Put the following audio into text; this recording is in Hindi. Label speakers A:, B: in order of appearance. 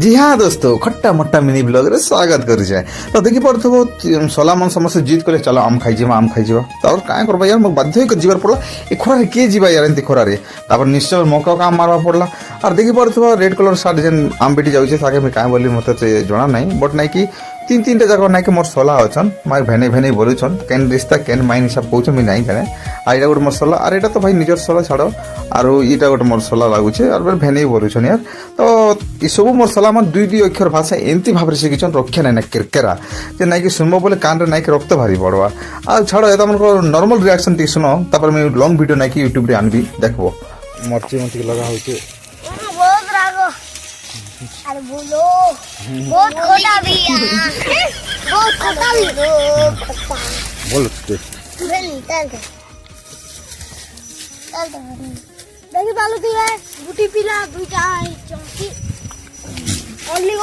A: जी हाँ दोस्तों, खट्टा मट्टा मिनी ब्लॉग रे स्वागत करी जाए। तो देखि पड़थबो सोला मन समस्त जिद करे चलो आम खाई जीवा तो और काहे करबा यार मग बाध्य होई जीवार पड़ला। ए खोरा रे के जीवा यार एंती खोरा रे तापर निश्चय मौका काम मारवा पड़ला। और देखि पड़थबो रेड कलर सार्ट जेन आम बेटी जाउछे ताके मैं काहे बोली मते ते जणा नहीं बट नहीं कि तीन तीन जगह ना कि मोर सोला अछन मार भेने भेने बोलुछन केन रिश्ता केन माइन हिसाब कहउछ मैं नहीं जाने। आ एटा गोटे मोर सोला और एटा तो भाई निजर सोला छाड़ो और इटा गोटे मोर सोला लागुछे और भेने बोलुछन यार। तो ई सब मोर सोला मन दुई दुई अक्षर भाषा एमती भाव शिखिछन रक्षा नहीं ना किरकेरा जे नहीं कि सुनबो बोले कान रे नहीं कि रक्त भारी पड़वा। आ छाड़ो एता मन को नॉर्मल रिएक्शन टी सुनो तापर मैं लॉन्ग वीडियो नहीं कि यूट्यूब रे आनबी देखबो। मरची मती लगा होचे
B: बहुत रागो। अरे बोलो बहुत खोटा भी है, बहुत खोटा भी खोटा
A: बोल ते
B: चल देखी बालू की है गुटी पीला दुईटा चौकी ओनली